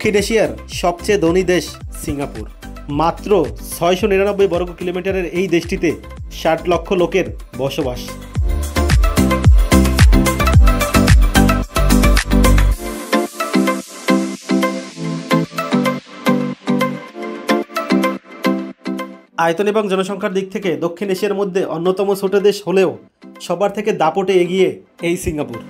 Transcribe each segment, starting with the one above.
দক্ষিণ এশিয়ার সবচেয়ে ধনী দেশ সিঙ্গাপুর। মাত্র ৬৯৯ বর্গ কিলোমিটারের এই দেশটিতে ৬০ লক্ষ লোকের বসবাস। আয়তন এবং জনসংখ্যার দিক থেকে দক্ষিণ এশিয়ার মধ্যে অন্যতম ছোট দেশ হলেও সবার থেকে দাপটে এগিয়ে এই সিঙ্গাপুর।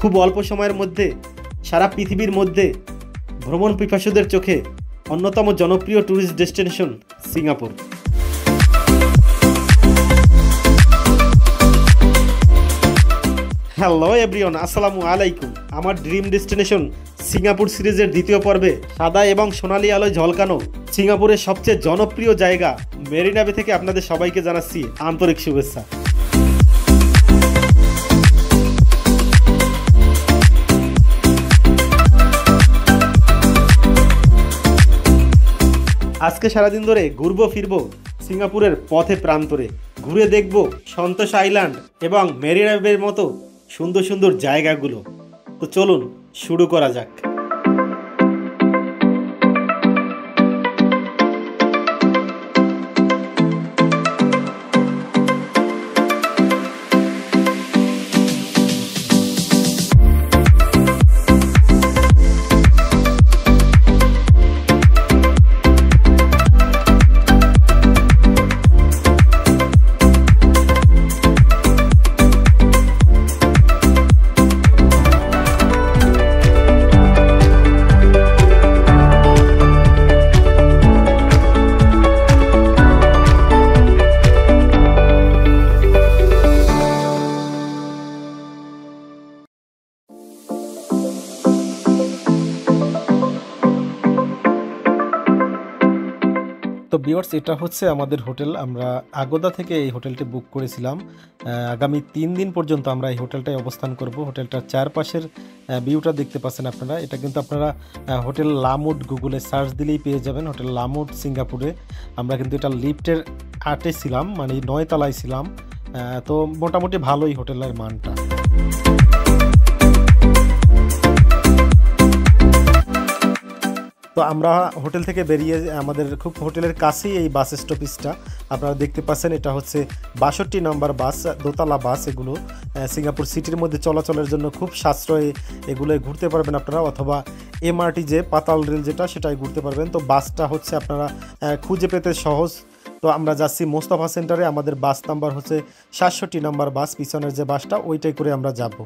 খুব অল্প সময়ের মধ্যে সারা পৃথিবীর মধ্যে ভ্রমণ পিপাসুদের চোখে অন্যতম জনপ্রিয় tourist destination Singapore. Hello everyone, আসসালামু আলাইকুম। আমার ড্রিম ডেস্টিনেশন সিঙ্গাপুর সিরিজের দ্বিতীয় পর্বে সাদা এবং সোনালী আলোয় ঝলকানো সিঙ্গাপুরের সবচেয়ে জনপ্রিয় জায়গা মেরিনা বে থেকে আপনাদের সবাইকে জানাচ্ছি আন্তরিক শুভেচ্ছা। আজকে সারাদিন ধরে ঘুরবো ফিরবো সিঙ্গাপুরের পথে প্রান্তরে, ঘুরে দেখব সন্তোষ আইল্যান্ড এবং মেরিনা বের মতো সুন্দর সুন্দর জায়গাগুলো। তো চলুন শুরু করা যাক। তো ভিউয়ার্স, এটা হচ্ছে আমাদের হোটেল। আমরা আগোদা থেকে এই হোটেলটি বুক করেছিলাম। আগামী 3 দিন পর্যন্ত আমরা এই হোটেলটায় অবস্থান করব। হোটেলটার চারপাশের ভিউটা দেখতে পাচ্ছেন আপনারা। এটা কিন্তু আপনারা হোটেল লামুড গুগলে সার্চ দিলেই পেয়ে যাবেন। হোটেল লামুড সিঙ্গাপুরে। আমরা কিন্তু এটা লিফটের 8-এ ছিলাম, মানে 9 তলায় ছিলাম। তো মোটামুটি ভালোই হোটেলের মানটা। তো আমরা হোটেল থেকে বেরিয়ে আমাদের খুব হোটেলের কাছেই এই বাস স্টপেজটা আপনারা দেখতে পাচ্ছেন। এটা হচ্ছে ৬২ নম্বর বাস, দোতলা বাস। এগুলো সিঙ্গাপুর সিটির মধ্যে চলাচলের জন্য খুব সাশ্রয়ে এগুলোয় ঘুরতে পারবেন আপনারা, অথবা এমআরটি যে পাতাল রেল যেটা, সেটাই ঘুরতে পারবেন। তো বাসটা হচ্ছে আপনারা খুঁজে পেতে সহজ। তো আমরা যাচ্ছি মোস্তফা সেন্টারে। আমাদের বাস নাম্বার হচ্ছে ৬৭ নম্বর বাস, পিছনের যে বাসটা ওইটাই করে আমরা যাব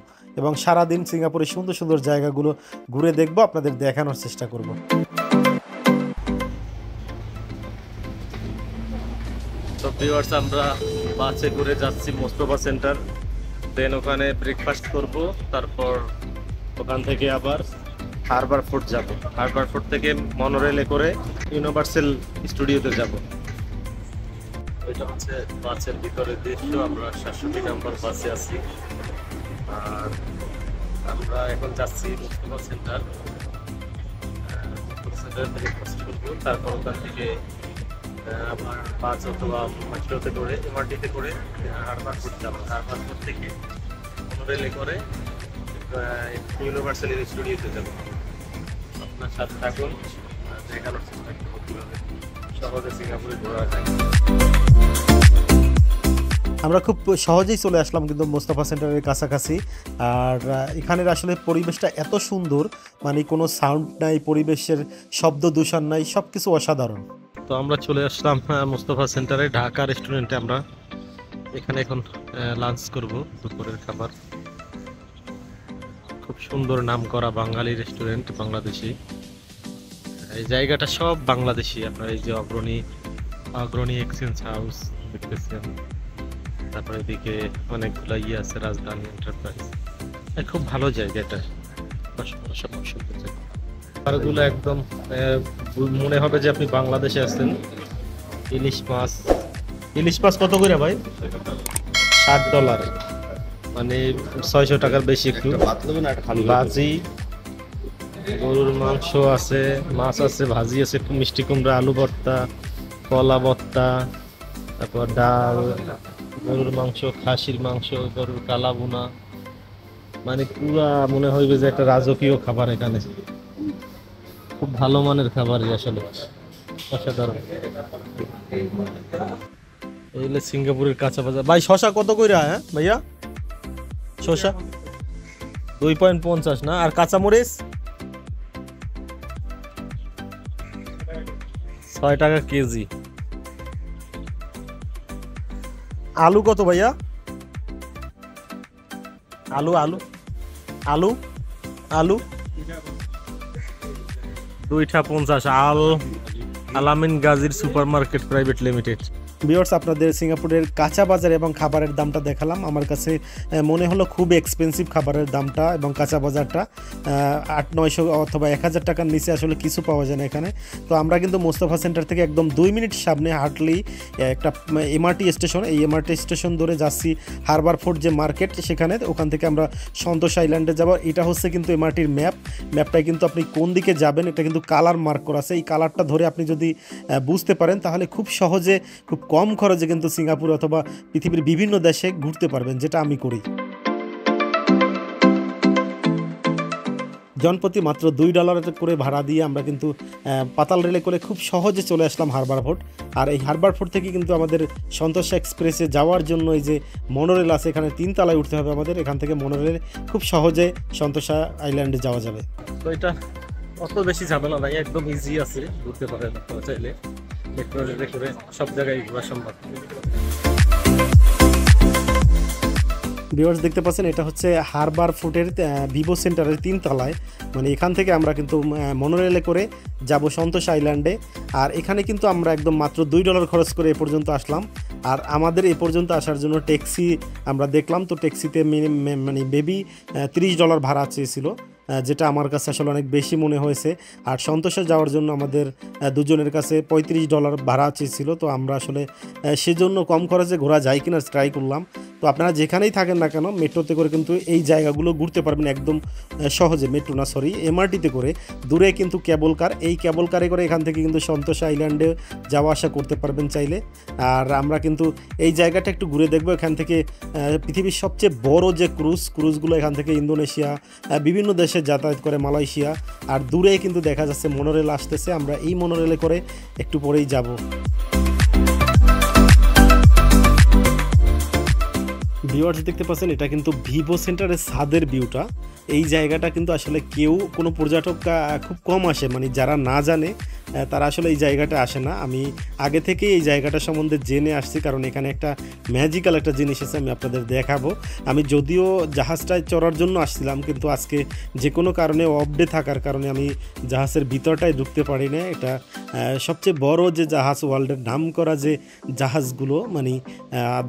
এবং সারাদিন সিঙ্গাপুরের সুন্দর সুন্দর জায়গাগুলো ঘুরে দেখব, আপনাদের দেখানোর চেষ্টা করব। তো ভিউয়ার্স, আমরা বাসে ঘুরে যাচ্ছি মোস্তফা সেন্টার। দেন ওখানে ব্রেকফাস্ট করব, তারপর ওখান থেকে আবার হারবার ফোর্ট যাব। হারবার ফোর্ট থেকে মনোরেলে করে ইউনিভার্সাল স্টুডিওতে যাব। এটা হচ্ছে বাসের ভিতরের দৃশ্য। আমরা ৬৭ নম্বর বাসে আছি আর আমরা এখন যাচ্ছি মোস্তফা সেন্টার। ব্রেকফাস্ট করবো, তারপর ওখান থেকে আবার বাস অথবা মেট্রোতে করে এমআরটিতে করে হারবার ফোর্ট যাবো। হারবার ফোর্ট থেকে মনোরেলে করে ইউনিভার্সাল স্টুডিওতে যাবো। আপনার সাথে থাকুন, দেখানোর চেষ্টা করবো কীভাবে সহজে সিঙ্গাপুরে ঘোরা যায়। আমরা খুব সহজেই চলে আসলাম কিন্তু মোস্তফা সেন্টারের কাছাকাছি। আর এখানের আসলে পরিবেশটা এত সুন্দর, মানে কোনো সাউন্ড নাই, পরিবেশের শব্দ দূষণ নাই, সব কিছু অসাধারণ। তো আমরা চলে আসলাম মোস্তফা সেন্টারে, ঢাকা রেস্টুরেন্টে। আমরা এখানে এখন লাঞ্চ করব, দুপুরের খাবার। খুব সুন্দর নাম করা বাঙালি রেস্টুরেন্ট, বাংলাদেশি। এই জায়গাটা সব বাংলাদেশি। আপনার এই যে অগ্রণী এক্সচেঞ্জ হাউস দেখতেছেন, তারপরে এদিকে অনেকগুলো আছে, রাজধানী এন্টারপ্রাইজ। খুব ভালো জায়গা এটা, খাবারগুলো একদম মনে হবে যে আপনি বাংলাদেশে আছেন। ইলিশ মাছ কত করে ভাই? $60, মানে 600 টাকার বেশি একটু। ভাজি গরুর মাংস আছে, মাছ আছে, ভাজি আছে, মিষ্টি কুমড়া, আলু ভর্তা, কলা ভর্তা, তারপর ডাল, গরুর মাংস, খাসির মাংস, গরুর কালা ভুনা, মানে পুরা মনে হইবে যে একটা রাজকীয় খাবার এখানে। খুব ভালো মানের খাবারই আসলে, অসাধারণ। এই হলো সিঙ্গাপুরের কাঁচা বাজার। ভাই শশা কত কইরা হ্যাঁ ভাইয়া? শশা 2.50 না? আর কাঁচামরিচ 6 টাকা কেজি। আলু কত ভাইয়া? আলু আলু আলু আলু 2.50। আলামিন গাজীর super market private limited. Viewers, আপনাদের সিঙ্গাপুরের কাঁচা বাজার এবং খাবারের দামটা দেখালাম। আমার কাছে মনে হলো খুব এক্সপেন্সিভ খাবারের দামটা এবং কাঁচা বাজারটা 800-900 অথবা 1000 টাকার নিচে আসলে কিছু পাওয়া যায় না এখানে। তো আমরা কিন্তু মোস্তফা সেন্টার থেকে একদম 2 মিনিট সামনে হাঁটলেই একটা এমআরটি স্টেশন, এই এমআরটি স্টেশন ধরে যাচ্ছি হারবার ফোর্ট যে মার্কেট সেখানে, ওখান থেকে আমরা সন্তোষ আইল্যান্ডে যাব। এটা হচ্ছে কিন্তু এমআরটির ম্যাপটায় কিন্তু আপনি কোন দিকে যাবেন এটা কিন্তু কালার মার্ক করা আছে। এই কালারটা ধরে আপনি যদি বুঝতে পারেন তাহলে খুব সহজে, খুব কম খরচে কিন্তু সিঙ্গাপুর অথবা পৃথিবীর বিভিন্ন দেশে ঘুরতে পারবেন, যেটা আমি করি। জনপ্রতি মাত্র $2 করে ভাড়া দিয়ে আমরা কিন্তু পাতাল রেলে করে খুব সহজে চলে আসলাম হারবার ফোর্ট। আর এই হারবার ফোর্ট থেকে কিন্তু আমাদের সন্তোষা এক্সপ্রেসে যাওয়ার জন্য এই যে মনোরেল আছে, এখানে 3 তলায় উঠতে হবে আমাদের। এখান থেকে মনোরেলে খুব সহজে সন্তোষা আইল্যান্ডে যাওয়া যাবে। তো এটা অত বেশি ঝামেলা নাই, একদম ইজি আছে, ঘুরতে পারেন আপনারা চাইলে। মেট্রো রেলে করে সব জায়গায় ঘোরা সম্ভব। ভিউয়ার্স দেখতে পাচ্ছেন, এটা হচ্ছে হারবার ফোর্টের ভিভো সেন্টারের 3 তলায়। মানে এখান থেকে আমরা কিন্তু মনোরেলে করে যাব সন্তোষ আইল্যান্ডে। আর এখানে কিন্তু আমরা একদম মাত্র $2 খরচ করে এ পর্যন্ত আসলাম। আর আমাদের এ পর্যন্ত আসার জন্য ট্যাক্সি আমরা দেখলাম, তো ট্যাক্সিতে মানে বেবি $30 ভাড়া চেয়েছিল, যেটা আমার কাছে আসলে অনেক বেশি মনে হয়েছে। আর সন্তোষে যাওয়ার জন্য আমাদের দুজনের কাছে $35 ভাড়া চেয়েছিল। তো আমরা আসলে সেজন্য কম খরচে ঘোরা যায় কিনা ট্রাই করলাম। তো আপনারা যেখানেই থাকেন না কেন মেট্রোতে করে কিন্তু এই জায়গাগুলো ঘুরতে পারবেন একদম সহজে। মেট্রো না, সরি, এমআরটিতে করে। দূরে কিন্তু কেবল কার, এই কেবল কারে করে এখান থেকে কিন্তু সন্তোষ আইল্যান্ডে যাওয়া আসা করতে পারবেন চাইলে। আর আমরা কিন্তু এই জায়গাটা একটু ঘুরে দেখবো। এখান থেকে পৃথিবীর সবচেয়ে বড় যে ক্রুজগুলো এখান থেকে ইন্দোনেশিয়া, বিভিন্ন দেশে যাতায়াত করে, মালয়েশিয়া। আর দূরে কিন্তু দেখা যাচ্ছে মনোরেল আসতেছে, আমরা এই মনোরেলে করে একটু পরেই যাব। ভিউয়ার্স দেখতে পাচ্ছেন, এটা কিন্তু ভিভো সেন্টারের ছাদের ভিউটা। এই জায়গাটা কিন্তু আসলে কেউ, কোনো পর্যটক খুব কম আসে, মানে যারা না জানে তারা আসলে এই জায়গাটা আসে না। আমি আগে থেকেই এই জায়গাটা সম্বন্ধে জেনে আসছি, কারণ এখানে একটা ম্যাজিক্যাল একটা জিনিস আছে, আমি আপনাদের দেখাবো। আমি যদিও জাহাজটায় চড়ার জন্য আসছিলাম, কিন্তু আজকে যে কোনো কারণে অফ ডে থাকার কারণে আমি জাহাজের ভিতরটায় ঢুকতে পারি না। এটা সবচেয়ে বড় যে জাহাজ, ওয়ার্ল্ডের নাম করা যে জাহাজগুলো, মানে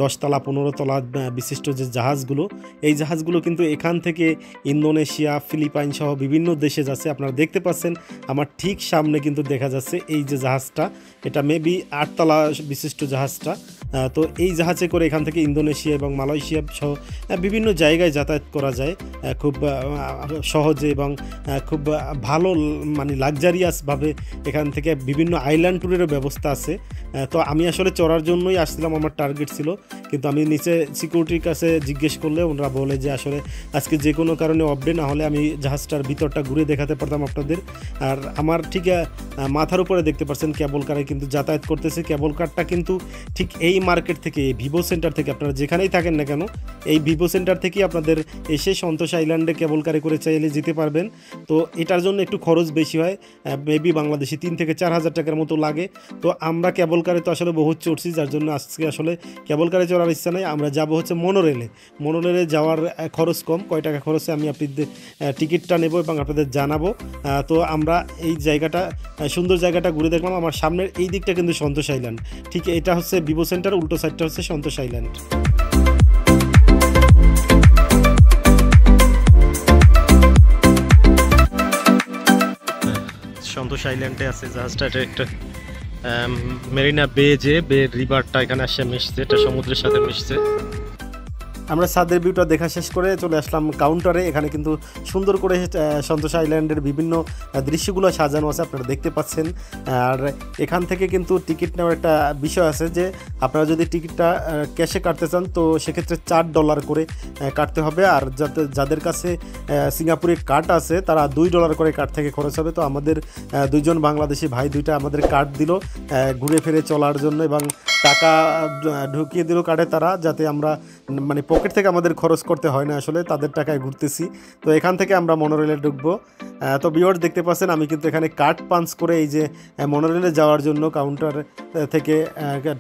10 তলা 15 তলা বিশিষ্ট যে জাহাজগুলো, এই জাহাজগুলো কিন্তু এখান থেকে ইন্দোনেশিয়া, ফিলিপাইন সহ বিভিন্ন দেশে যাচ্ছে। আপনারা দেখতে পাচ্ছেন আমার ঠিক সামনে কিন্তু দেখা যাচ্ছে এই যে জাহাজটা, এটা মেবি 8 তলা বিশিষ্ট জাহাজটা। তো এই জাহাজে করে এখান থেকে ইন্দোনেশিয়া এবং মালয়েশিয়া সহ বিভিন্ন জায়গায় যাতায়াত করা যায় খুব সহজে এবং খুব ভালো, মানে লাক্সারিয়াসভাবে। এখান থেকে বিভিন্ন আইল্যান্ড ট্যুরেরও ব্যবস্থা আছে। তো আমি আসলে চড়ার জন্যই আসছিলাম, আমার টার্গেট ছিল। কিন্তু আমি নিচে সিকিউরিটির কাছে জিজ্ঞেস করলে ওনারা বলে যে আসলে আজকে যে কোনো কারণে অফডে, না হলে আমি জাহাজটার ভিতরটা ঘুরে দেখাতে পারতাম আপনাদের। আর আমার ঠিক মাথার উপরে দেখতে পাচ্ছেন কেবল কারে কিন্তু যাতায়াত করতেছে। কেবল কারটা কিন্তু ঠিক এই মার্কেট থেকে, ভিভো সেন্টার থেকে, আপনারা যেখানেই থাকেন না কেন এই ভিভো সেন্টার থেকেই আপনাদের এসে সন্তোষ আইল্যান্ডে কেবল কারে করে চাইলে যেতে পারবেন। তো এটার জন্য একটু খরচ বেশি হয়, মেবি বাংলাদেশি 3 থেকে 4 হাজার টাকার মতো লাগে। তো আমরা কেবল কারে তো আসলে বহুত চড়ছি, যার জন্য আজকে আসলে কেবল কারে চড়ার ইচ্ছা নেই। আমরা যাব হচ্ছে মনোরেলে যাওয়ার খরচ কম, কয় টাকা খরচে আমি আপনাদের টিকিটটা নেব এবং আপনাদের জানাবো। তো আমরা এই জায়গাটা, সুন্দর জায়গাটা ঘুরে দেখলাম। আমার সামনের এই দিকটা কিন্তু সন্তোষ আইল্যান্ড, ঠিক এটা হচ্ছে ভিভো সেন্টার, উল্টো সাইডটা হচ্ছে সন্তোষ আইল্যান্ড। সন্তোষ আইল্যান্ডে আছে জাহাজটা, এটা একটা মেরিনা বে, যে বে রিভারটা এখানে আসে মিশছে, এটা সমুদ্রের সাথে মিশছে। আমরা ছাদের ভিউটা দেখা শেষ করে চলে আসলাম কাউন্টারে। এখানে কিন্তু সুন্দর করে সন্তোষ আইল্যান্ডের বিভিন্ন দৃশ্যগুলো সাজানো আছে, আপনারা দেখতে পাচ্ছেন। আর এখান থেকে কিন্তু টিকিট নেওয়ার একটা বিষয় আছে যে আপনারা যদি টিকিটটা ক্যাশে কাটতে চান তো সেক্ষেত্রে $4 করে কাটতে হবে। আর যাদের কাছে সিঙ্গাপুরে কার্ড আছে তারা $2 করে কার্ড থেকে খরচ হবে। তো আমাদের দুইজন বাংলাদেশি ভাই দুইটা আমাদের কার্ড দিল ঘুরে ফিরে চলার জন্য, এবং টাকা ঢুকিয়ে দিল কার্ডে তারা, যাতে আমরা মানে পকেট থেকে আমাদের খরচ করতে হয় না, আসলে তাদের টাকায় ঘুরতেছি। তো এখান থেকে আমরা মনোরেলে ঢুকবো। তো ভিউয়ার্স দেখতে পাচ্ছেন আমি কিন্তু এখানে কার্ড পাঞ্চ করে এই যে মনোরেলে যাওয়ার জন্য কাউন্টার থেকে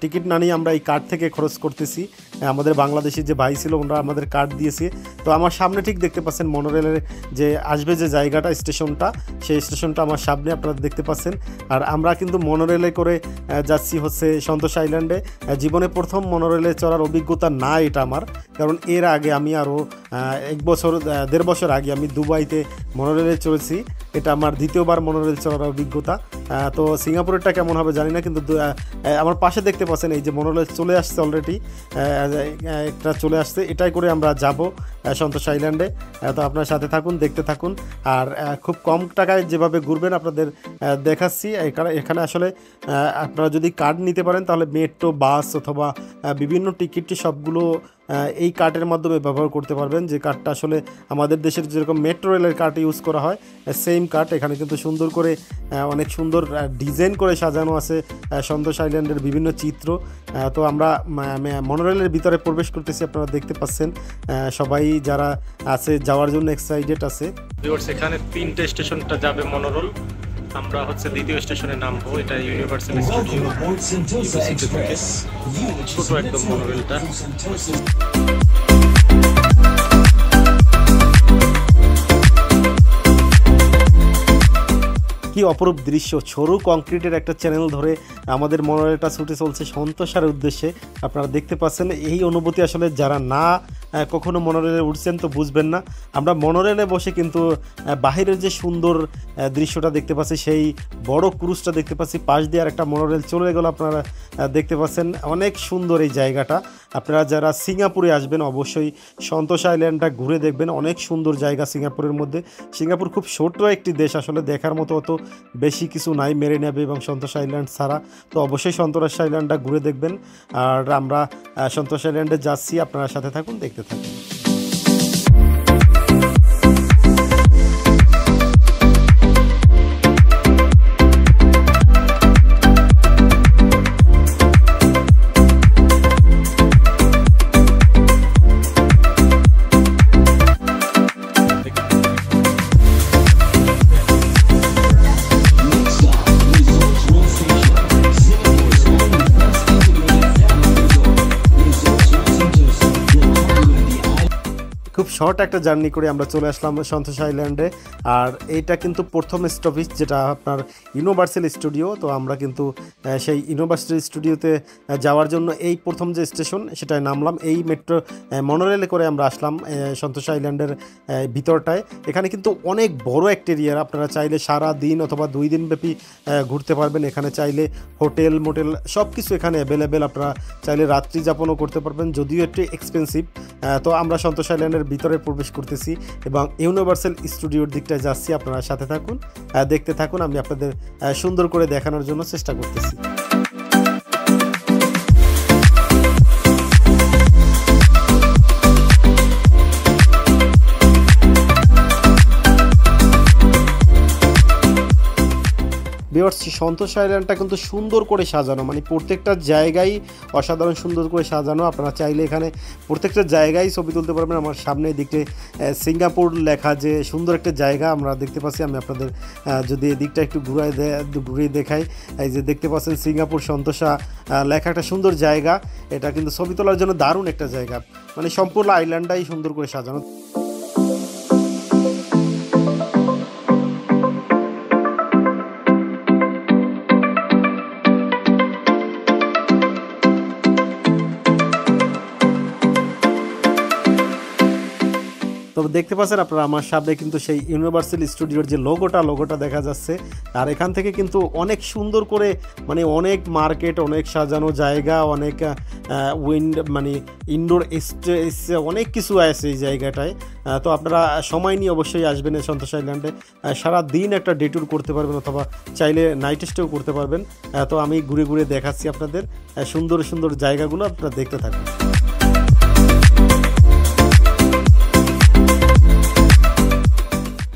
টিকিট না নিয়ে আমরা এই কার্ড থেকে খরচ করতেছি। আমাদের বাংলাদেশি যে ভাই ছিল ওনারা আমাদের কার্ড দিয়েছে। তো আমার সামনে ঠিক দেখতে পাচ্ছেন মনোরেলের যে আসবে যে জায়গাটা স্টেশনটা, সেই স্টেশনটা আমার সামনে আপনারা দেখতে পাচ্ছেন। আর আমরা কিন্তু মনোরেলে করে যাচ্ছি হচ্ছে সন্তোষ আইল্যান্ডে। জীবনে প্রথম মনোরেলে চড়ার অভিজ্ঞতা না এটা আমার, কারণ এর আগে আমি আরও 1.5 বছর আগে আমি দুবাইতে মনোরেলে চড়েছি। এটা আমার দ্বিতীয়বার মনোরেল চড়ার অভিজ্ঞতা। তো সিঙ্গাপুরেরটা কেমন হবে জানি না, কিন্তু আমার পাশে দেখতে পাচ্ছেন এই যে মনোরেল চলে আসছে অলরেডি, একটা চলে আসছে, এটাই করে আমরা যাব সন্তোষ আইল্যান্ডে। তো আপনার সাথে থাকুন, দেখতে থাকুন। আর খুব কম টাকায় যেভাবে ঘুরবেন আপনাদের দেখাচ্ছি। এখানে আসলে আপনারা যদি কার্ড নিতে পারেন তাহলে মেট্রো, বাস অথবা বিভিন্ন টিকিট সবগুলো এই কার্ডের মাধ্যমে ব্যবহার করতে পারবেন। যে কার্ডটা আসলে আমাদের দেশের যেরকম মেট্রো রেলের কার্ড ইউজ করা হয় সেম কার্ড। এখানে কিন্তু সুন্দর করে অনেক সুন্দর ডিজাইন করে সাজানো আছে সন্তোষ আইল্যান্ডের বিভিন্ন চিত্র। তো আমরা মনোরেলের ভিতরে প্রবেশ করতেছি, আপনারা দেখতে পাচ্ছেন সবাই যারা আছে যাওয়ার জন্য এক্সাইটেড আছে। এখানে 3টে স্টেশনটা যাবে মনোরেল, আমরা হচ্ছে দ্বিতীয় স্টেশনে নামবো। এটা ইউনিভার্সাল স্টুডিও, ছোট একদম মনোরেলটা। কি অপরূপ দৃশ্য! সরু কংক্রিটের একটা চ্যানেল ধরে আমাদের মনোরেলটা ছুটে চলছে সন্তোষের উদ্দেশ্যে। আপনারা দেখতে পাচ্ছেন এই অনুভূতি আসলে যারা না কখনো মনোরেলে উঠছেন তো বুঝবেন না। আমরা মনোরেলে বসে কিন্তু বাহিরের যে সুন্দর দৃশ্যটা দেখতে পাচ্ছি, সেই বড় ক্রুজটা দেখতে পাচ্ছি, পাশ দিয়ে আর একটা মনোরেল চলে গেল। আপনারা দেখতে পাচ্ছেন অনেক সুন্দর এই জায়গাটা। আপনারা যারা সিঙ্গাপুরে আসবেন অবশ্যই সন্তোষ আইল্যান্ডটা ঘুরে দেখবেন, অনেক সুন্দর জায়গা সিঙ্গাপুরের মধ্যে। সিঙ্গাপুর খুব ছোট্ট একটি দেশ, আসলে দেখার মতো অত বেশি কিছু নাই মেরিনা বে এবং সন্তোষ আইল্যান্ড ছাড়া। তো অবশ্যই সন্তোষ আইল্যান্ডটা ঘুরে দেখবেন। আর আমরা সন্তোষ আইল্যান্ডে যাচ্ছি, আপনারা সাথে থাকুন, দেখতে থাকুন। খুব শর্ট একটা জার্নি করে আমরা চলে আসলাম সন্তোষ আইল্যান্ডে। আর এইটা কিন্তু প্রথম স্টপেজ, যেটা আপনার ইউনিভার্সাল স্টুডিও। তো আমরা কিন্তু সেই ইউনিভার্সাল স্টুডিওতে যাওয়ার জন্য এই প্রথম যে স্টেশন সেটায় নামলাম। এই মেট্রো মনোরেলে করে আমরা আসলাম সন্তোষ আইল্যান্ডের ভিতরটায়। এখানে কিন্তু অনেক বড় একটা এরিয়া, আপনারা চাইলে সারা দিন অথবা 2 দিন ব্যাপী ঘুরতে পারবেন। এখানে চাইলে হোটেল মোটেল সব কিছু এখানে অ্যাভেলেবেল, আপনারা চাইলে রাত্রি যাপনও করতে পারবেন, যদিও একটু এক্সপেন্সিভ। তো আমরা সন্তোষ আইল্যান্ডের ভিতরে প্রবেশ করতেছি এবং ইউনিভার্সাল স্টুডিওর দিকটায় যাচ্ছি। আপনারা সাথে থাকুন, দেখতে থাকুন, আমি আপনাদের সুন্দর করে দেখানোর জন্য চেষ্টা করতেছি। ভিউয়ার্স, সন্তোষ আইল্যান্ডটা কিন্তু সুন্দর করে সাজানো, মানে প্রত্যেকটা জায়গায় অসাধারণ সুন্দর করে সাজানো। আপনারা চাইলে এখানে প্রত্যেকটা জায়গায় ছবি তুলতে পারবেন। আমার সামনে দিকতে সিঙ্গাপুর লেখা যে সুন্দর একটা জায়গা আমরা দেখতে পাচ্ছি। আমি আপনাদের যদি এদিকটা একটু ঘুরিয়ে দেখাই, এই যে দেখতে পাচ্ছেন সিঙ্গাপুর সন্তোষা লেখা একটা সুন্দর জায়গা। এটা কিন্তু ছবি তোলার জন্য দারুণ একটা জায়গা, মানে সম্পূর্ণ আইল্যান্ডটাই সুন্দর করে সাজানো। তো দেখতে পাচ্ছেন আপনারা আমার সামনে কিন্তু সেই ইউনিভার্সাল স্টুডিওর যে লোগোটা দেখা যাচ্ছে। আর এখান থেকে কিন্তু অনেক সুন্দর করে মানে অনেক মার্কেট, অনেক সাজানো জায়গা, অনেক মানে ইনডোর স্টেজ, অনেক কিছু আছে এই জায়গাটায়। তো আপনারা সময় নিয়ে অবশ্যই আসবেন এই সন্তোষ আইল্যান্ডে। সারা দিন একটা ডে ট্যুর করতে পারবেন অথবা চাইলে নাইট স্টেও করতে পারবেন। তো আমি ঘুরে ঘুরে দেখাচ্ছি আপনাদের সুন্দর সুন্দর জায়গাগুলো, আপনারা দেখতে থাকুন।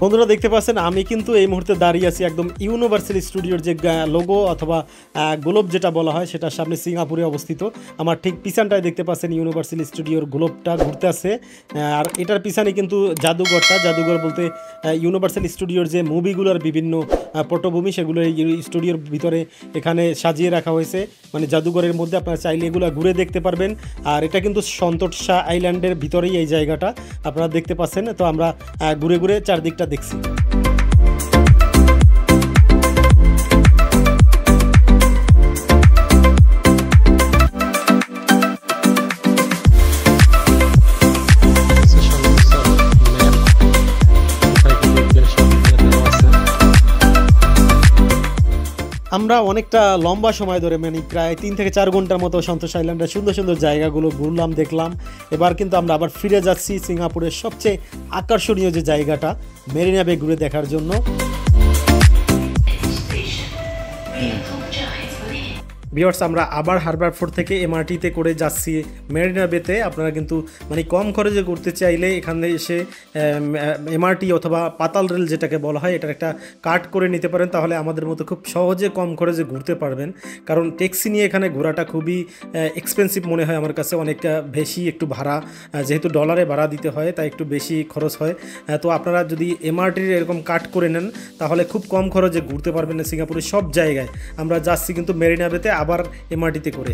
বন্ধুরা দেখতে পাচ্ছেন আমি কিন্তু এই মুহূর্তে দাঁড়িয়ে আছি একদম ইউনিভার্সাল স্টুডিওর যে লোগো অথবা গ্লোব যেটা বলা হয় সেটার সামনে, সিঙ্গাপুরে অবস্থিত। আমার ঠিক পিছনটায় দেখতে পাচ্ছেন ইউনিভার্সাল স্টুডিওর গ্লোবটা ঘুরতে আছে। আর এটার পিছনে কিন্তু জাদুঘর বলতে ইউনিভার্সাল স্টুডিওর যে মুভিগুলোর বিভিন্ন পটভূমি সেগুলো এই স্টুডিওর ভিতরে এখানে সাজিয়ে রাখা হয়েছে, মানে জাদুঘরের মধ্যে আপনারা চাইলে এগুলো ঘুরে দেখতে পারবেন। আর এটা কিন্তু সন্তোষা আইল্যান্ডের ভিতরেই এই জায়গাটা আপনারা দেখতে পাচ্ছেন। তো আমরা ঘুরে ঘুরে চারদিকটা দেখছি। আমরা অনেকটা লম্বা সময় ধরে মানে প্রায় 3 থেকে 4 ঘন্টার মতো সন্তোষ আইল্যান্ডের সুন্দর সুন্দর জায়গাগুলো ঘুরলাম, দেখলাম। এবার কিন্তু আমরা আবার ফিরে যাচ্ছি সিঙ্গাপুরের সবচেয়ে আকর্ষণীয় যে জায়গাটা মেরিনা বে ঘুরে দেখার জন্য। ভিউয়ার্স, আমরা আবার হারবার ফোর্ট থেকে এমআরটিতে করে যাচ্ছি মেরিনা বেতে। আপনারা কিন্তু মানে কম খরচে ঘুরতে চাইলে এখানে এসে এমআরটি অথবা পাতাল রেল যেটাকে বলা হয় এটার একটা কার্ড করে নিতে পারেন, তাহলে আমাদের মতো খুব সহজে কম খরচে ঘুরতে পারবেন। কারণ ট্যাক্সি নিয়ে এখানে ঘোরাটা খুবই এক্সপেন্সিভ মনে হয় আমার কাছে, অনেকটা বেশি একটু ভাড়া, যেহেতু ডলারে ভাড়া দিতে হয় তাই একটু বেশি খরচ হয়। তো আপনারা যদি এমআরটির এরকম কার্ড করে নেন তাহলে খুব কম খরচে ঘুরতে পারবেন না সিঙ্গাপুরের সব জায়গায়। আমরা যাচ্ছি কিন্তু মেরিনা বেতে আবার এমআরটিতে করে।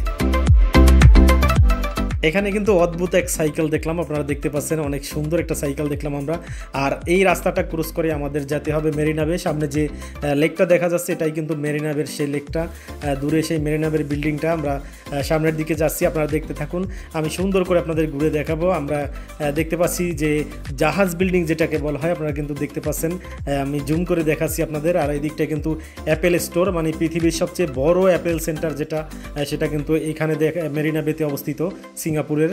এখানে কিন্তু অদ্ভুত এক সাইকেল দেখলাম, আপনারা দেখতে পাচ্ছেন অনেক সুন্দর একটা সাইকেল দেখলাম আমরা। আর এই রাস্তাটা ক্রস করে আমাদের যেতে হবে মেরিনা বে। সামনে যে লেকটা দেখা যাচ্ছে এটাই কিন্তু মেরিনা বের সেই লেকটা, দূরে সেই মেরিনা বের বিল্ডিংটা। আমরা সামনের দিকে যাচ্ছি, আপনারা দেখতে থাকুন, আমি সুন্দর করে আপনাদের ঘুরে দেখাবো। আমরা দেখতে পাচ্ছি যে জাহাজ বিল্ডিং যেটাকে বলা হয়, আপনারা কিন্তু দেখতে পাচ্ছেন, আমি জুম করে দেখাচ্ছি আপনাদের। আর এই দিকটা কিন্তু অ্যাপেল স্টোর, মানে পৃথিবীর সবচেয়ে বড় অ্যাপেল সেন্টার যেটা, সেটা কিন্তু এখানে মেরিনা বেতে অবস্থিত সিঙ্গাপুরের।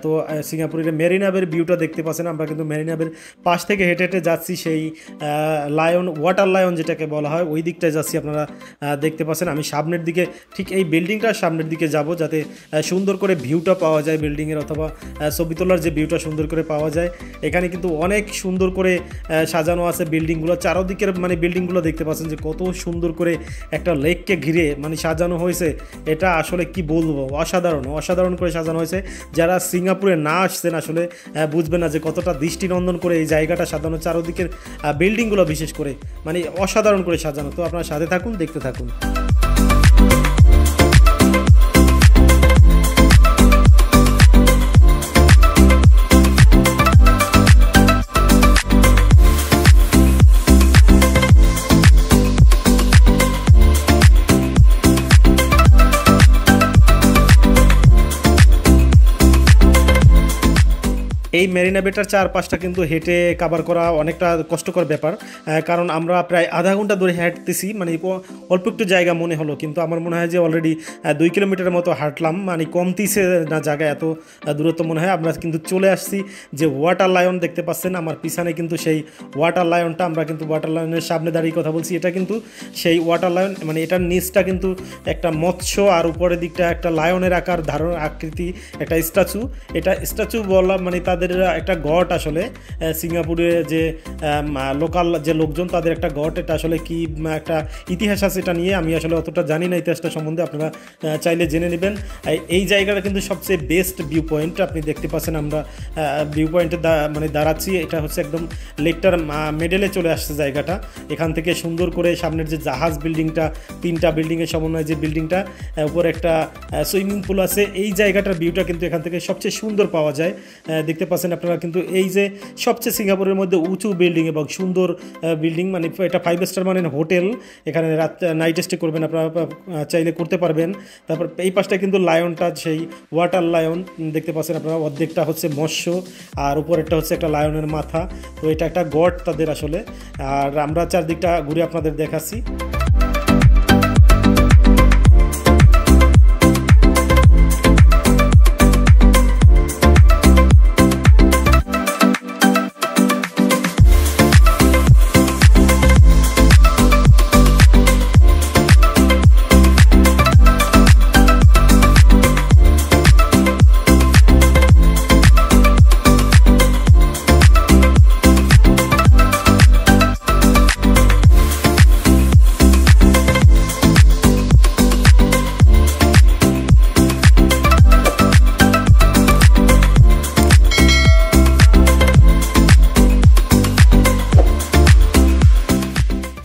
তো সিঙ্গাপুরের মেরিনা বের ভিউটা দেখতে পাচ্ছেন। আমরা কিন্তু মেরিনা বের পাশ থেকে হেঁটে হেঁটে যাচ্ছি সেই লায়ন, ওয়াটার লায়ন যেটাকে বলা হয়, ওই দিকটায় যাচ্ছি। আপনারা দেখতে পাচ্ছেন আমি সামনের দিকে, ঠিক এই বিল্ডিংটার সামনের দিকে যাব যাতে সুন্দর করে ভিউটা পাওয়া যায় বিল্ডিংয়ের, অথবা ছবি তোলার যে ভিউটা সুন্দর করে পাওয়া যায়। এখানে কিন্তু অনেক সুন্দর করে সাজানো আছে বিল্ডিংগুলো, চারদিকের মানে বিল্ডিংগুলো দেখতে পাচ্ছেন যে কত সুন্দর করে একটা লেককে ঘিরে মানে সাজানো হয়েছে। এটা আসলে কি বলবো, অসাধারণ করে সাজানো হয়েছে। যারা সিঙ্গাপুরে না আসছেন আসলে বুঝবেন না যে কতটা দৃষ্টিনন্দন করে এই জায়গাটা সাজানো, চারদিকের বিল্ডিংগুলো বিশেষ করে মানে অসাধারণ করে সাজানো। তো আপনারা সাথে থাকুন, দেখতে থাকুন। এই মেরিনা বেটার চারপাশটা কিন্তু হেঁটে কাভার করা অনেকটা কষ্টকর ব্যাপার, কারণ আমরা প্রায় আধা ঘন্টা ধরে হাঁটতেছি। মানে অল্প একটু জায়গা মনে হলো, কিন্তু আমার মনে হয় যে অলরেডি 2 কিলোমিটারের মতো হাঁটলাম, মানে কমতিছে না জায়গা, এত দূরত্ব মনে হয়। আমরা কিন্তু চলে আসছি যে ওয়াটার লায়ন দেখতে পাচ্ছেন আমার পিছনে, কিন্তু সেই ওয়াটার লায়নটা, আমরা কিন্তু ওয়াটার লায়নের সামনে দাঁড়িয়ে কথা বলছি। এটা কিন্তু সেই ওয়াটার লায়ন, মানে এটার নিচটা কিন্তু একটা মৎস্য আর উপরের দিকটা একটা লায়নের আকার ধারণ আকৃতি একটা স্ট্যাচু। এটা স্ট্যাচু বলা মানে তাদের একটা গড, আসলে সিঙ্গাপুরে যে লোকাল যে লোকজন তাদের একটা গড। এটা আসলে কি একটা ইতিহাস আছে এটা নিয়ে, আমি আসলে অতটা জানি না ইতিহাসটা সম্বন্ধে, আপনারা চাইলে জেনে নেবেন। এই জায়গাটা কিন্তু সবচেয়ে বেস্ট ভিউ পয়েন্ট, আপনি দেখতে পাচ্ছেন আমরা ভিউ পয়েন্টে মানে দাঁড়াচ্ছি। এটা হচ্ছে একদম লেকটার মিডলে চলে আসছে জায়গাটা। এখান থেকে সুন্দর করে সামনের যে জাহাজ বিল্ডিংটা, 3টা বিল্ডিংয়ের সমন্বয়ে যে বিল্ডিংটা, উপরে একটা সুইমিং পুল আছে, এই জায়গাটার ভিউটা কিন্তু এখান থেকে সবচেয়ে সুন্দর পাওয়া যায়। দেখতে পাচ্ছেন আপনারা কিন্তু এই যে সবচেয়ে সিঙ্গাপুরের মধ্যে উঁচু বিল্ডিং এবং সুন্দর বিল্ডিং, মানে এটা 5 স্টার মানের হোটেল। এখানে রাত নাইট স্টে করবেন আপনারা, চাইলে করতে পারবেন। তারপর এই পাশটা কিন্তু লায়নটা সেই ওয়াটার লায়ন দেখতে পাচ্ছেন আপনারা, অর্ধেকটা হচ্ছে মৎস্য আর উপরেরটা হচ্ছে একটা লায়নের মাথা। তো এটা একটা গড তাদের আসলে। আর আমরা চারদিকটা ঘুরে আপনাদের দেখাচ্ছি।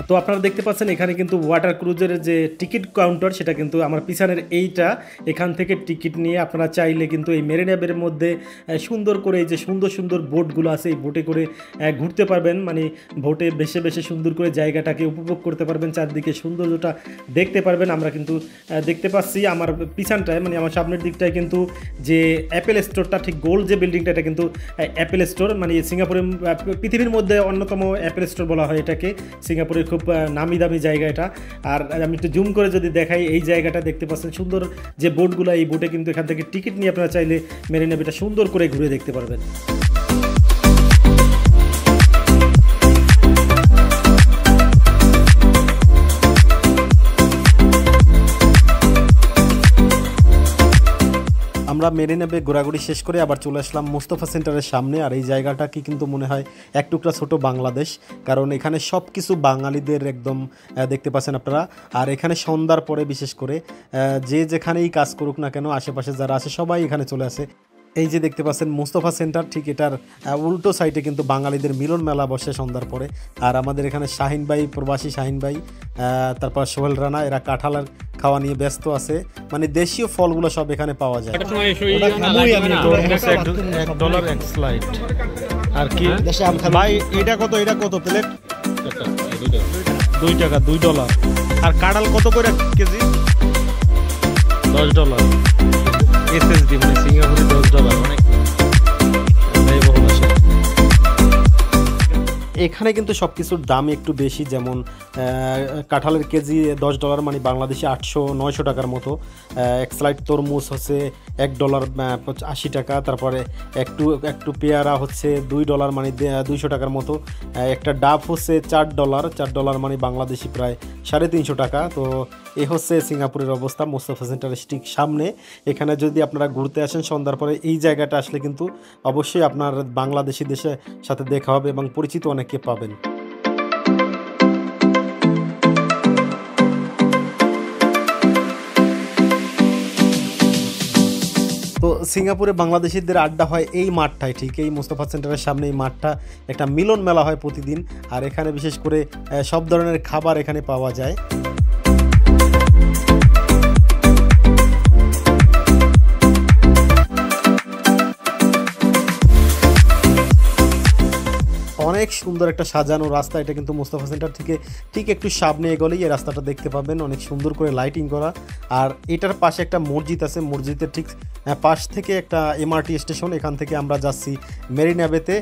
তো আপনারা দেখতে পাচ্ছেন এখানে কিন্তু ওয়াটার ক্রুজের যে টিকিট কাউন্টার, সেটা কিন্তু আমার পিছনের এইটা, এখান থেকে টিকিট নিয়ে আপনারা চাইলে কিন্তু এই মেরিনা বের মধ্যে সুন্দর করে এই যে সুন্দর সুন্দর বোটগুলো আছে, এই বোটে করে ঘুরতে পারবেন। মানে বোটে বেশে বেশে সুন্দর করে জায়গাটাকে উপভোগ করতে পারবেন, চারদিকে সৌন্দর্যটা দেখতে পারবেন। আমরা কিন্তু দেখতে পাচ্ছি আমার পিছনটায়, মানে আমার সামনের দিকটায় কিন্তু যে অ্যাপেল স্টোরটা, ঠিক গোল যে বিল্ডিংটা, এটা কিন্তু অ্যাপেল স্টোর। মানে সিঙ্গাপুরের পৃথিবীর মধ্যে অন্যতম অ্যাপেল স্টোর বলা হয় এটাকে। সিঙ্গাপুরের খুব নামি দামি জায়গা এটা। আর আমি একটু জুম করে যদি দেখাই, এই জায়গাটা দেখতে পাচ্ছেন সুন্দর যে বোটগুলো, এই বোটে কিন্তু এখান থেকে টিকিট নিয়ে আপনারা চাইলে মেরিনা বেটা সুন্দর করে ঘুরে দেখতে পারবেন। আমরা মেরিনা বে ঘোরাঘুরি শেষ করে আবার চলে আসলাম মোস্তফা সেন্টারের সামনে। আর এই জায়গাটা কি কিন্তু মনে হয় এক টুকরা ছোট বাংলাদেশ, কারণ এখানে সব কিছু বাঙালিদের একদম দেখতে পাচ্ছেন আপনারা। আর এখানে সন্ধ্যার পরে বিশেষ করে যে যেখানেই কাজ করুক না কেন, আশেপাশে যারা আছে সবাই এখানে চলে আসে। এই যে দেখতে পাচ্ছেন মোস্তফা সেন্টার, ঠিক এটার উল্টো সাইডে কিন্তু বাঙালিদের মিলন মেলা বসে সন্ধ্যার পরে। আর আমাদের এখানে শাহিন ভাই, প্রবাসী শাহিন ভাই, তারপর সোহেল রানা, এরা কাঁঠালের খাওয়া নিয়ে ব্যস্ত আছে। মানে দেশীয় ফলগুলো সব এখানে পাওয়া যায়। আর কি ভাই, এটা কত প্লেট? $2, $2। আর কাঁঠাল কত করে কেজি? $10। এসএসডি মানে সিঙ্গাপুরে $10 অনেক ব্যয়বহুল আসে। এখানে কিন্তু সব কিছুর দাম একটু বেশি, যেমন কাঁঠালের কেজি $10 মানে বাংলাদেশে 800-900 টাকার মতো। এক স্লাইড তরমুজ হচ্ছে $1 80 টাকা। তারপরে একটু পেয়ারা হচ্ছে $2 মানে 200 টাকার মতো। একটা ডাব হচ্ছে $4 মানে বাংলাদেশি প্রায় 350 টাকা। তো এই হচ্ছে সিঙ্গাপুরের অবস্থা মোস্তফা সেন্টারের ঠিক সামনে। এখানে যদি আপনারা ঘুরতে আসেন সন্ধ্যার পরে, এই জায়গাটা আসলে কিন্তু অবশ্যই আপনার বাংলাদেশি দেশের সাথে দেখা হবে এবং পরিচিত অনেককে পাবেন। তো সিঙ্গাপুরে বাংলাদেশিদের আড্ডা হয় এই মাঠটায়, ঠিক এই মোস্তফা সেন্টারের সামনে। এই মাঠটা একটা মিলন মেলা হয় প্রতিদিন। আর এখানে বিশেষ করে সব ধরনের খাবার এখানে পাওয়া যায়। অনেক সুন্দর একটা সাজানো রাস্তা। এটা কিন্তু মোস্তফা সেন্টার থেকে ঠিক একটু সামনে এগোলেই এই রাস্তাটা দেখতে পাবেন, অনেক সুন্দর করে লাইটিং করা। আর এটার পাশে একটা মসজিদ আছে, মসজিদের ঠিক পাশ থেকে একটা এমআরটি স্টেশন। এখান থেকে আমরা যাচ্ছি মেরিনা বেতে।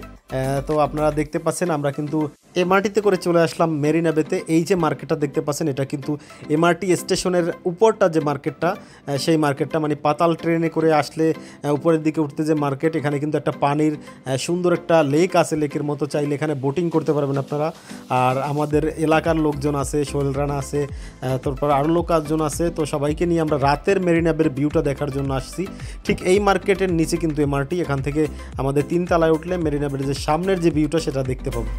তো আপনারা দেখতে পাচ্ছেন আমরা কিন্তু এমআরটিতে করে চলে আসলাম মেরিনা বেতে। এই যে মার্কেটটা দেখতে পাচ্ছেন, এটা কিন্তু এমআরটি স্টেশনের উপরটা যে মার্কেটটা, সেই মার্কেটটা মানে পাতাল ট্রেনে করে আসলে উপরের দিকে উঠতে যে মার্কেট, এখানে কিন্তু একটা পানির সুন্দর একটা লেক আছে, লেকের মতো। চাইলে এখানে বোটিং করতে পারবেন আপনারা। আর আমাদের এলাকার লোকজন আছে, সোহেল রানা আছে, তারপর আরও লোকজন আছে। তো সবাইকে নিয়ে আমরা রাতের মেরিনা বের ভিউটা দেখার জন্য আসছি। ঠিক এই মার্কেটের নিচে কিন্তু এমআরটি। এখান থেকে আমাদের 3 তলায় উঠলে মেরিনা বের যে সামনের যে ভিউটা সেটা দেখতে পাবো।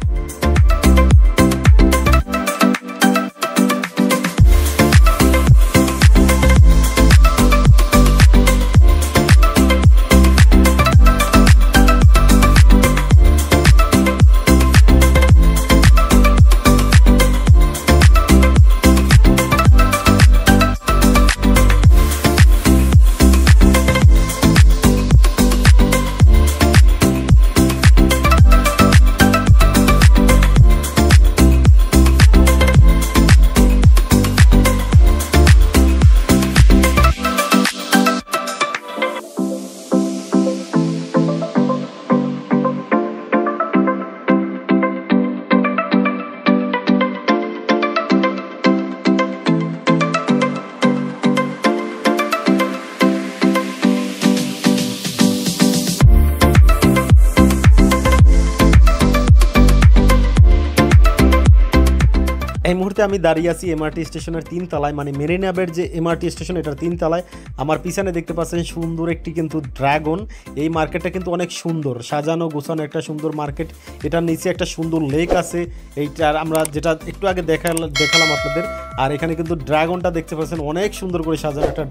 এই মুহূর্তে আমি দাঁড়িয়ে আছি এমআরটি স্টেশনের 3 তলায়, মানে মেরিনাবের যে এমআরটি স্টেশন এটার 3 তলায়। আমার পিছনে দেখতে পাচ্ছেন সুন্দর একটি কিন্তু ড্রাগন। এই মার্কেটটা কিন্তু অনেক সুন্দর, সাজানো গোছানো একটা সুন্দর মার্কেট। এটার নিচে একটা সুন্দর লেক আছে, এইটার আমরা যেটা একটু আগে দেখালাম আপনাদের। আর এখানে কিন্তু ড্রাগনটা দেখতে পাচ্ছেন অনেক সুন্দর করে সাজানো একটা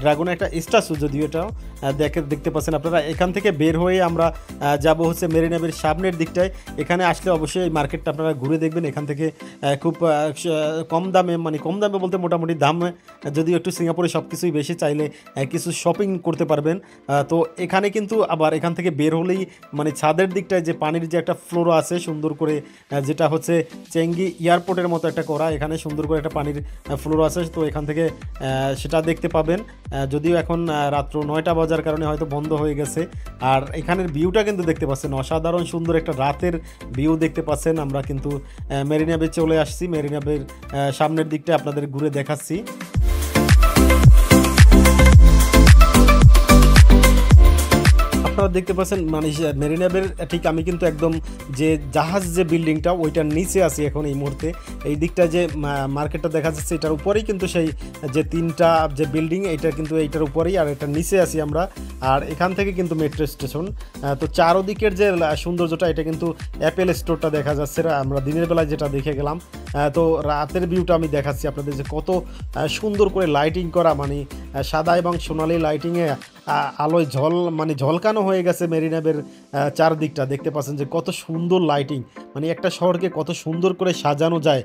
ড্রাগনের একটা স্ট্যাচু, যদিও এটাও দেখতে পাচ্ছেন আপনারা। এখান থেকে বের হয়ে আমরা যাব হচ্ছে মেরিনাবের সামনের দিকটায়। এখানে আসলে অবশ্যই এই মার্কেটটা আপনারা ঘুরে দেখবেন। এখান থেকে খুব কম দামে, মানে কম দামে বলতে মোটামুটি দামে, যদিও একটু সিঙ্গাপুরে সব কিছুই বেশি, চাইলে কিছু শপিং করতে পারবেন। তো এখানে কিন্তু আবার এখান থেকে বের হলেই মানে ছাদের দিকটায় যে পানির যে একটা ফ্লোর আছে সুন্দর করে, যেটা হচ্ছে চেঙ্গি এয়ারপোর্টের মতো একটা করা, এখানে সুন্দর করে একটা পানির ফ্লোর আছে। তো এখান থেকে সেটা দেখতে পাবেন, যদিও এখন রাত্র 9টা বাজার কারণে হয়তো বন্ধ হয়ে গেছে। আর এখানের ভিউটা কিন্তু দেখতে পাচ্ছেন অসাধারণ সুন্দর একটা রাতের ভিউ দেখতে পাচ্ছেন। আমরা কিন্তু মেরিনাবে চলে আসছি, মেরিনাবের সামনের দিকটা আপনাদের ঘুরে দেখাচ্ছি। আপনারা দেখতে পাচ্ছেন মানে মেরিনাবের ঠিক আমি কিন্তু একদম যে জাহাজ যে বিল্ডিংটা ওইটার নিচে আছি এখন এই মুহূর্তে। এই দিকটা যে মার্কেটটা দেখা যাচ্ছে এটার উপরেই কিন্তু সেই যে 3টা যে বিল্ডিং, এইটা কিন্তু এইটার উপরেই, আর এটার নিচে আছি আমরা। আর এখান থেকে কিন্তু মেট্রো স্টেশন। তো চারোদিকের যে সৌন্দর্যটা, এটা কিন্তু অ্যাপেল স্টোরটা দেখা যাচ্ছে, আমরা দিনের বেলায় যেটা দেখে গেলাম। তো রাতের ভিউটা আমি দেখাচ্ছি আপনাদের, যে কত সুন্দর করে লাইটিং করা, মানে সাদা এবং সোনালি লাইটিংয়ে আলোয় মানে ঝলকানো হয়ে গেছে মেরিনাবের চারদিকটা। দেখতে পাচ্ছেন যে কত সুন্দর লাইটিং, মানে একটা শহরকে কত সুন্দর করে সাজানো যায়,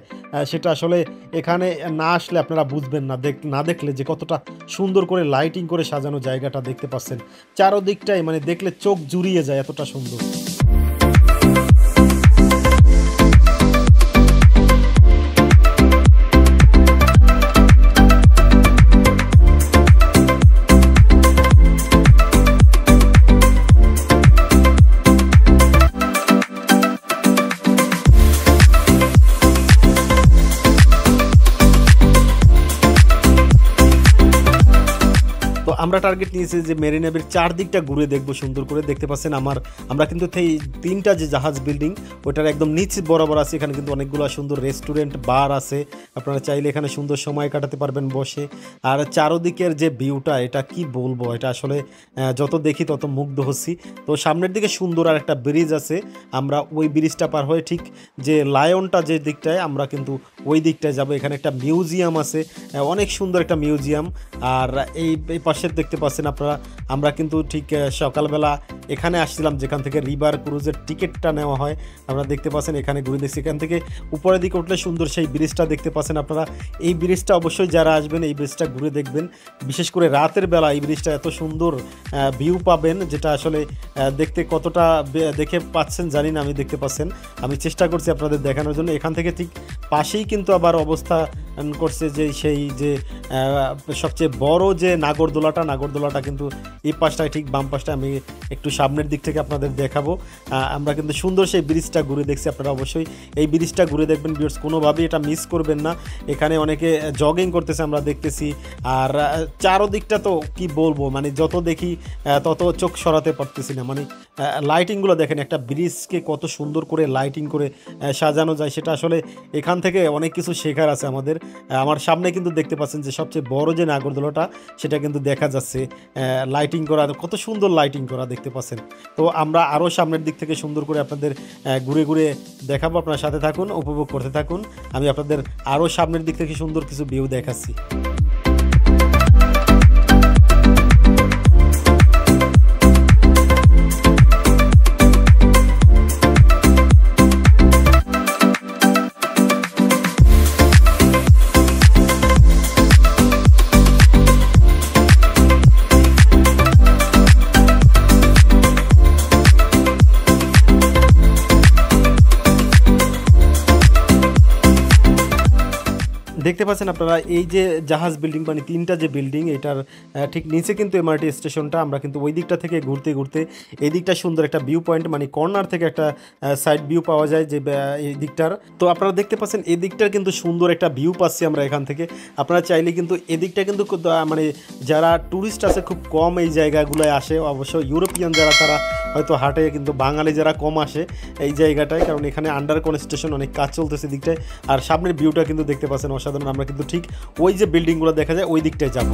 সেটা আসলে এখানে না আসলে আপনারা বুঝবেন না, না দেখলে যে কতটা সুন্দর করে লাইটিং করে সাজানো জায়গাটা দেখতে পাচ্ছেন চারদিকটাই, মানে দেখলে চোখ জুড়িয়ে যায়, এতটা সুন্দর। আমরা টার্গেট নিয়েছি যে মেরিনাবের চারদিকটা ঘুরে দেখবো সুন্দর করে। দেখতে পাচ্ছেন আমরা কিন্তু এই 3টা যে জাহাজ বিল্ডিং ওটার একদম নিচ বরাবর আছে। এখানে কিন্তু অনেকগুলো সুন্দর রেস্টুরেন্ট বার আছে, আপনারা চাইলে এখানে সুন্দর সময় কাটাতে পারবেন বসে। আর চারোদিকের যে ভিউটা, এটা কি বলবো, এটা আসলে যত দেখি তত মুগ্ধ হচ্ছি। তো সামনের দিকে সুন্দর আর একটা ব্রিজ আছে, আমরা ওই ব্রিজটা পার হয়ে ঠিক যে লায়নটা যে দিকটায়, আমরা কিন্তু ওই দিকটায় যাব। এখানে একটা মিউজিয়াম আছে, অনেক সুন্দর একটা মিউজিয়াম। আর এই পাশে দেখতে পাচ্ছেন আপনারা, আমরা কিন্তু ঠিক সকালবেলা এখানে আসছিলাম যেখান থেকে রিভার ক্রুজের টিকিটটা নেওয়া হয়। আপনারা দেখতে পাচ্ছেন এখানে ঘুরে দেখছি। এখান থেকে উপরের দিকে উঠলে সুন্দর সেই ব্রিজটা দেখতে পাচ্ছেন আপনারা। এই ব্রিজটা অবশ্যই যারা আসবেন এই ব্রিজটা ঘুরে দেখবেন, বিশেষ করে রাতের বেলা এই ব্রিজটা এত সুন্দর ভিউ পাবেন, যেটা আসলে দেখতে কতটা দেখে পাচ্ছেন জানি না, আমি দেখতে পাচ্ছেন, আমি চেষ্টা করছি আপনাদের দেখানোর জন্য। এখান থেকে ঠিক পাশেই কিন্তু আবার অবস্থা করছে যে সেই যে সবচেয়ে বড় যে নাগরদোলাটা কিন্তু এই পাশটায়, ঠিক বাম পাশটা, আমি একটু সামনের দিক থেকে আপনাদের দেখাবো। আমরা কিন্তু সুন্দর সেই ব্রিজটা ঘুরে দেখছি, আপনারা অবশ্যই এই ব্রিজটা ঘুরে দেখবেন ভিউয়ার্স, কোনোভাবেই এটা মিস করবেন না। এখানে অনেকে জগিং করতেছে আমরা দেখতেছি। আর চারোদিকটা তো কি বলবো, মানে যত দেখি তত চোখ সরাতে পারতেছি না। মানে লাইটিংগুলো দেখেন, একটা ব্রিজকে কত সুন্দর করে লাইটিং করে সাজানো যায়, সেটা আসলে এখান থেকে অনেক কিছু শেখার আছে আমাদের। আমার সামনে কিন্তু দেখতে পাচ্ছেন যে সবচেয়ে বড় যে নাগরদোলাটা, সেটা কিন্তু দেখা যাচ্ছে লাইটিং করা, কত সুন্দর লাইটিং করা দেখতে পাচ্ছেন। তো আমরা আরও সামনের দিক থেকে সুন্দর করে আপনাদের ঘুরে ঘুরে দেখাবো, আপনার সাথে থাকুন, উপভোগ করতে থাকুন। আমি আপনাদের আরও সামনের দিক থেকে সুন্দর কিছু ভিউ দেখাচ্ছি। দেখতে পাচ্ছেন আপনারা এই যে জাহাজ বিল্ডিং, মানে 3টা যে বিল্ডিং, এটার ঠিক নিচে কিন্তু এমআরটি স্টেশনটা। আমরা কিন্তু ওই দিকটা থেকে ঘুরতে ঘুরতে এই দিকটা সুন্দর একটা ভিউ পয়েন্ট, মানে কর্নার থেকে একটা সাইড ভিউ পাওয়া যায় যে এই দিকটার। তো আপনারা দেখতে পাচ্ছেন এই দিকটার কিন্তু সুন্দর একটা ভিউ পাচ্ছি আমরা এখান থেকে। আপনারা চাইলে কিন্তু এদিকটা কিন্তু মানে যারা ট্যুরিস্ট আছে খুব কম এই জায়গাগুলোয় আসে, অবশ্য ইউরোপিয়ান যারা তারা হয়তো হাটে কিন্তু বাঙালি যারা কম আসে এই জায়গাটায়, কারণ এখানে আন্ডার কনস্ট্রাকশন অনেক কাজ চলতেছে দিকটায়। আর সামনের ভিউটা কিন্তু দেখতে পাচ্ছেন অসাধারণ। আমরা কিন্তু ঠিক ওই যে বিল্ডিংগুলো দেখা যায় ওই দিকটায় যাব।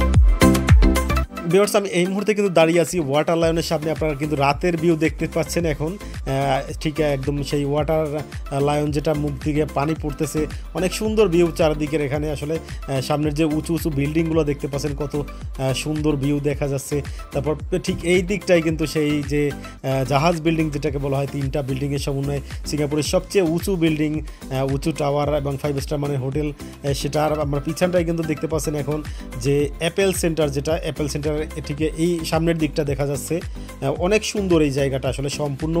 ভিউয়ার্স, আমি এই মুহূর্তে কিন্তু দাঁড়িয়ে আছি ওয়াটার লায়নের সামনে। আপনারা কিন্তু রাতের ভিউ দেখতে পাচ্ছেন এখন, ঠিক একদম সেই ওয়াটার লায়ন যেটা মুখ থেকে পানি পড়তেছে, অনেক সুন্দর ভিউ চারদিকের। এখানে আসলে সামনের যে উঁচু উঁচু বিল্ডিংগুলো দেখতে পাচ্ছেন, কত সুন্দর ভিউ দেখা যাচ্ছে। তারপর ঠিক এই দিকটাই কিন্তু সেই যে জাহাজ বিল্ডিং যেটাকে বলা হয়, 3টা বিল্ডিংয়ের সমন্বয়ে সিঙ্গাপুরের সবচেয়ে উঁচু বিল্ডিং, উঁচু টাওয়ার এবং 5 স্টার মানে হোটেল, সেটার আমরা পিছনটাই কিন্তু দেখতে পাচ্ছেন এখন যে অ্যাপেল সেন্টার, যেটা অ্যাপেল সেন্টার ঠিক এই সামনের দিকটা দেখা যাচ্ছে। অনেক সুন্দর এই জায়গাটা, আসলে সম্পূর্ণ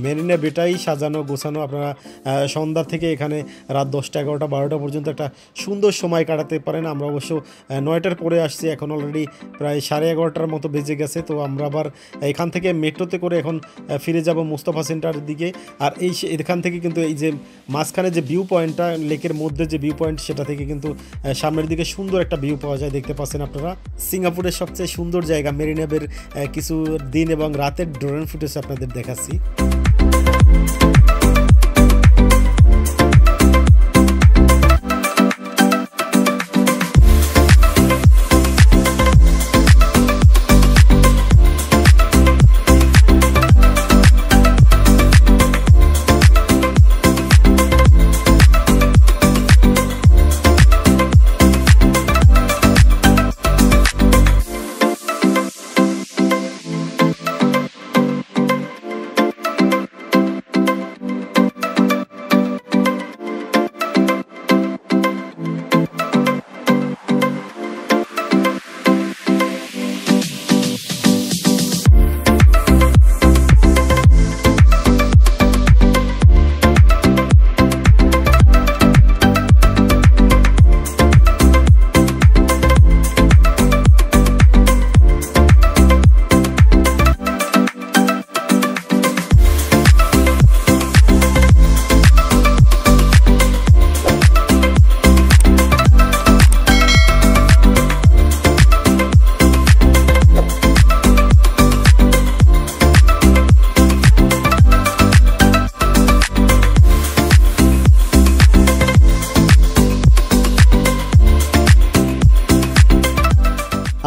মেরিনা বেটাই সাজানো গোছানো। আপনারা সন্ধ্যা থেকে এখানে রাত 10টা 11টা 12টা পর্যন্ত একটা সুন্দর সময় কাটাতে পারেন। আমরা অবশ্য 9টার পরে আসছি, এখন অলরেডি প্রায় 11:30টার মতো বেজে গেছে। তো আমরা আবার এখান থেকে মেট্রোতে করে এখন ফিরে যাব মুস্তাফা সেন্টারের দিকে। আর এখান থেকে কিন্তু এই যে মাঝখানে যে ভিউ পয়েন্টটা, লেকের মধ্যে যে ভিউ পয়েন্ট, সেটা থেকে কিন্তু সামনের দিকে সুন্দর একটা ভিউ পাওয়া যায়। দেখতে পাচ্ছেন আপনারা সিঙ্গাপুরের সবচেয়ে সুন্দর জায়গা মেরিনা বের কিছু দিন এবং রাতের ড্রোন ফুটেজ আপনাদের দেখাচ্ছি।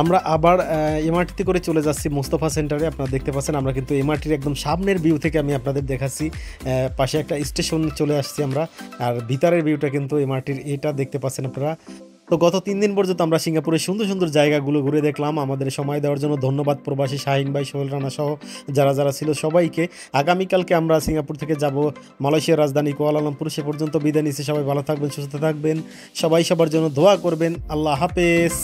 আমরা আবার এমআরটিতে করে চলে যাচ্ছি মুস্তাফা সেন্টারে। আপনারা দেখতে পাচ্ছেন আমরা কিন্তু এমআরটির একদম সামনের ভিউ থেকে আমি আপনাদের দেখাচ্ছি। পাশে একটা স্টেশন চলে আসছি আমরা, আর ভিতরের ভিউটা কিন্তু এমআরটির এটা দেখতে পাচ্ছেন আপনারা। তো গত 3 দিন পর্যন্ত আমরা সিঙ্গাপুরের সুন্দর সুন্দর জায়গাগুলো ঘুরে দেখলাম। আমাদের সময় দেওয়ার জন্য ধন্যবাদ প্রবাসী শাহিন ভাই, সোহেল রানা সহ যারা যারা ছিল সবাইকে। আগামীকালকে আমরা সিঙ্গাপুর থেকে যাব মালয়েশিয়ার রাজধানী কুয়ালালামপুর। সে পর্যন্ত বিদায় নিচ্ছি। সবাই ভালো থাকবেন, সুস্থ থাকবেন, সবাই সবার জন্য দোয়া করবেন। আল্লাহ হাফেজ।